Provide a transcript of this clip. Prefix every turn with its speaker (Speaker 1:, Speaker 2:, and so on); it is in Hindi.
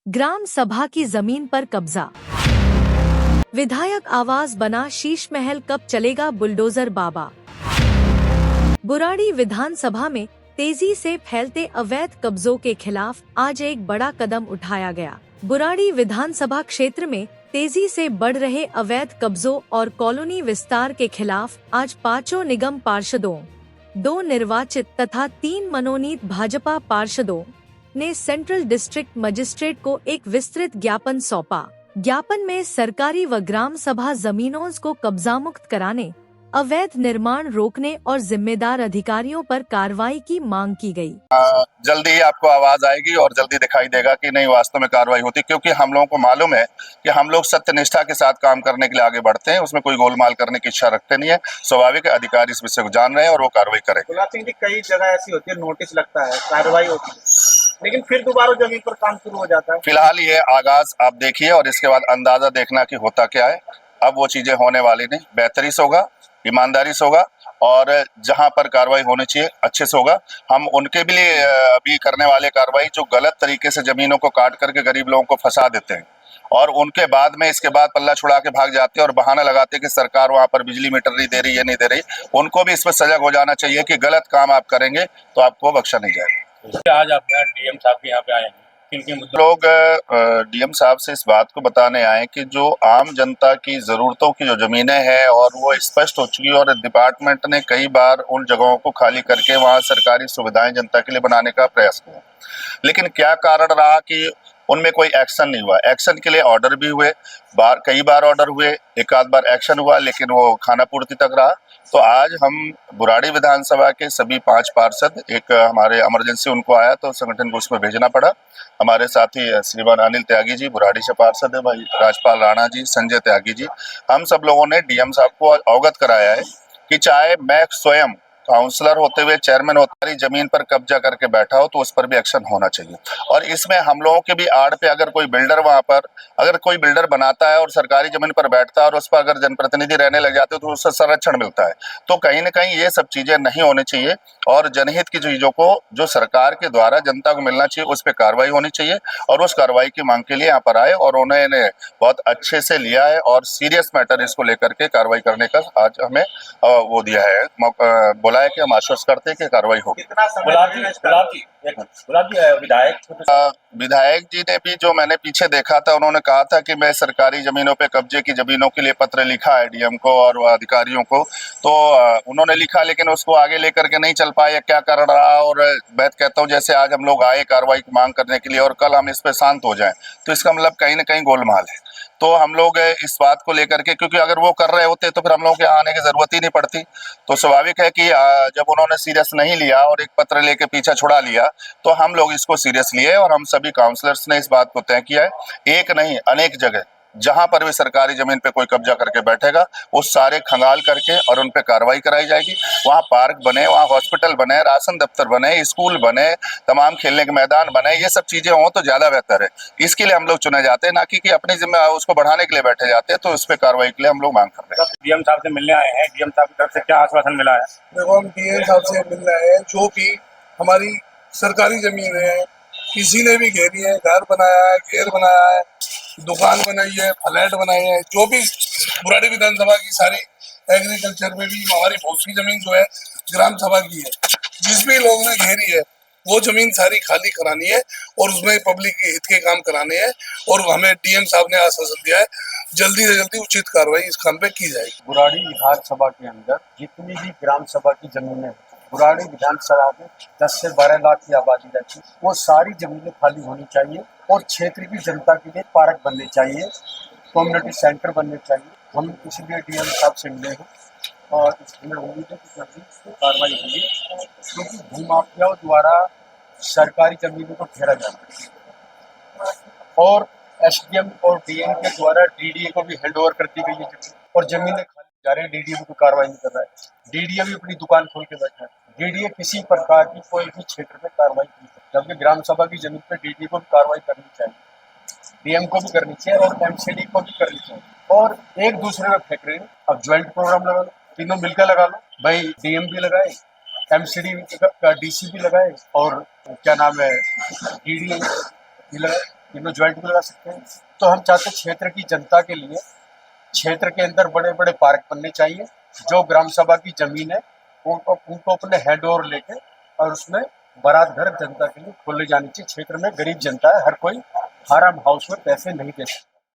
Speaker 1: ग्राम सभा की जमीन पर कब्जा। विधायक आवास बना शीश महल, कब चलेगा बुलडोजर बाबा। बुराड़ी विधानसभा में तेजी से फैलते अवैध कब्जों के खिलाफ आज एक बड़ा कदम उठाया गया। बुराड़ी विधानसभा क्षेत्र में तेजी से बढ़ रहे अवैध कब्जों और कॉलोनी विस्तार के खिलाफ आज पांचों निगम पार्षदों, 2 निर्वाचित तथा 3 मनोनीत भाजपा पार्षदों ने सेंट्रल डिस्ट्रिक्ट मजिस्ट्रेट को एक विस्तृत ज्ञापन सौंपा। ज्ञापन में सरकारी व ग्राम सभा जमीनों को कब्जा मुक्त कराने, अवैध निर्माण रोकने और जिम्मेदार अधिकारियों पर कार्रवाई की मांग की गई।
Speaker 2: जल्दी ही आपको आवाज आएगी और जल्दी दिखाई देगा कि नहीं वास्तव में कार्रवाई होती, क्योंकि हम लोगों को मालूम है कि हम लोग सत्यनिष्ठा के साथ काम करने के लिए आगे बढ़ते हैं, उसमें कोई गोलमाल करने की इच्छा रखते नहीं है। स्वाभाविक अधिकारी इस विषय को जान रहे हैं और वो कार्रवाई करेंगे।
Speaker 3: गुलाब सिंह जी, कई जगह ऐसी होती है, नोटिस लगता है, कार्रवाई होती है, लेकिन फिर दोबारा जमीन पर काम शुरू हो जाता है।
Speaker 2: फिलहाल ये आगाज आप देखिए और इसके बाद अंदाजा देखना कि होता क्या है। अब वो चीजें होने वाली नहीं, बेहतरी से होगा, ईमानदारी से होगा और जहां पर कार्रवाई होनी चाहिए अच्छे से होगा। हम उनके भी लिए अभी करने वाले कार्रवाई जो गलत तरीके से जमीनों को काट करके गरीब लोगों को फंसा देते हैं और उनके बाद में इसके बाद पल्ला छुड़ा के भाग जाते हैं और बहाना लगाते हैं कि सरकार वहां पर बिजली मीटर नहीं दे रही, ये नहीं दे रही। उनको भी इस पर सजग हो जाना चाहिए कि गलत काम आप करेंगे तो आपको बख्शा नहीं जाएगा।
Speaker 4: आज आप डीएम साहब के यहाँ पे आए हैं,
Speaker 2: लोग डीएम साहब से इस बात को बताने आए कि जो आम जनता की जरूरतों की जो जमीनें हैं और वो स्पष्ट हो चुकी है और डिपार्टमेंट ने कई बार उन जगहों को खाली करके वहां सरकारी सुविधाएं जनता के लिए बनाने का प्रयास किया, लेकिन क्या कारण रहा कि उनमें कोई एक्शन नहीं हुआ। एक्शन के लिए ऑर्डर भी हुए, कई बार ऑर्डर हुए, एक आध बार एक्शन हुआ, लेकिन वो खाना पूर्ति तक रहा। तो आज हम बुराड़ी विधानसभा के सभी 5 पार्षद, एक हमारे इमरजेंसी उनको आया तो संगठन को उसमें भेजना पड़ा। हमारे साथी श्रीमान अनिल त्यागी जी बुराड़ी से पार्षद है, भाई राजपाल राणा जी, संजय त्यागी जी, हम सब लोगों ने डीएम साहब को अवगत कराया है कि चाहे मैं स्वयं काउंसलर होते हुए चेयरमैन होता रही जमीन पर कब्जा करके बैठा हो तो उस पर भी एक्शन होना चाहिए। और इसमें हम लोगों के भी आड़ पे अगर कोई बिल्डर वहां पर अगर कोई बिल्डर बनाता है और सरकारी जमीन पर बैठता है और उस पर अगर जनप्रतिनिधि रहने लग जाते तो उससे संरक्षण मिलता है। तो कहीं ना कहीं ये सब चीजें नहीं होनी चाहिए और जनहित की चीजों को जो सरकार के द्वारा जनता को मिलना चाहिए उस पर कार्रवाई होनी चाहिए और उस कार्रवाई की मांग के लिए यहाँ पर आए और उन्होंने बहुत अच्छे से लिया है और सीरियस मैटर इसको लेकर के कार्रवाई करने का आज हमें वो दिया है, बोला है कि हम आश्वस्त करते हैं कि कार्रवाई होगी। विधायक जी ने भी जो मैंने पीछे देखा था उन्होंने कहा था कि मैं सरकारी जमीनों पे कब्जे की जमीनों के लिए पत्र लिखा है डीएम को और अधिकारियों को, तो उन्होंने लिखा लेकिन उसको आगे लेकर के नहीं चल पाए, क्या कारण रहा। और मैं कहता हूँ जैसे आज हम लोग आए कार्रवाई की मांग करने के लिए और कल हम इस पे शांत हो जाएं तो इसका मतलब कहीं ना कहीं गोलमाल है। तो हम लोग इस बात को लेकर के, क्योंकि अगर वो कर रहे होते तो फिर हम लोगों के आने की जरूरत ही नहीं पड़ती। तो स्वाभाविक है कि जब उन्होंने सीरियस नहीं लिया और एक पत्र लेके पीछा छुड़ा लिया तो हम लोग इसको सीरियस लिए और हम सभी काउंसलर्स ने इस बात को तय किया है, एक नहीं अनेक जगह जहां पर भी सरकारी जमीन पे कोई कब्जा करके बैठेगा वो सारे खंगाल करके और उन पे कार्रवाई कराई जाएगी। वहां पार्क बने, वहां हॉस्पिटल बने, राशन दफ्तर बने, स्कूल बने, तमाम खेलने के मैदान बने, ये सब चीजें हों तो ज्यादा बेहतर है। इसके लिए हम लोग चुने जाते हैं, ना कि अपनी जिम्मे उसको बढ़ाने के लिए बैठे जाते हैं। तो इस पे कार्रवाई के लिए हम लोग मांग कर रहे हैं।
Speaker 4: डीएम साहब से मिलने आए हैं, डीएम साहब की तरफ से क्या आश्वासन मिला है?
Speaker 5: देखो, हम डीएम साहब से मिल रहे हैं, जो भी हमारी सरकारी जमीन है किसी ने भी घेरी है, घर बनाया है, घेर बनाया है, दुकान बनाई है, फ्लैट बनाए हैं, जो भी बुराड़ी विधानसभा की सारी एग्रीकल्चर में भी हमारी बहुत सी जमीन जो है ग्राम सभा की है, जिस भी लोग ने घेरी है वो जमीन सारी खाली करानी है और उसमें पब्लिक के हित के काम कराने हैं। और हमें डीएम साहब ने आश्वासन दिया है जल्दी से जल्दी उचित कार्रवाई इस काम पे की जाएगी।
Speaker 6: बुराड़ी विधानसभा के अंदर जितनी भी ग्राम सभा की जमीनें, बुराड़ी विधानसभा में 10 से 12 लाख की आबादी रहती है, वो सारी जमीनें खाली होनी चाहिए और क्षेत्र की जनता के लिए पार्क बनने चाहिए, कम्युनिटी सेंटर बनने चाहिए। हम इसलिए डीएम साहब से मिले हैं और इसमें उम्मीद है कि जल्दी कार्रवाई होगी, क्योंकि भूमाफियाओं द्वारा सरकारी जमीनों को घेरा जाता है और एसडीएम और डीएम के द्वारा डीडीए को भी हैंड ओवर कर दी गई है और जमीनें खाली जा रही है। डीडीए भी कार्रवाई नहीं कर रहा है, डीडीए भी अपनी दुकान खोल के बैठा है। डीडीए किसी प्रकार की कोई भी क्षेत्र में कार्रवाई नहीं करता, जबकि ग्राम सभा की जमीन पर डीडीए को भी कार्रवाई करनी चाहिए, डीएम को भी करनी चाहिए और एमसीडी को भी करनी चाहिए। और एक दूसरे में फेंक रहे हैं। अब ज्वाइंट प्रोग्राम लगा लो, तीनों मिलकर लगा लो भाई, डीएम भी लगाए, एमसीडी का डीसी भी लगाए और क्या नाम है डीडीए भी लगाए। इनमें ज्वाइंट भी लगा सकते हैं। तो हम चाहते हैं क्षेत्र की जनता के लिए क्षेत्र के अंदर बड़े बड़े पार्क बनने चाहिए। जो ग्राम सभा की जमीन है उनको अपने हैंड ओवर लेके और उसमें बारात घर जनता के लिए खोले जाने चाहिए। क्षेत्र में गरीब जनता है, हर कोई फार्म हाउस में पैसे नहीं दे सकता।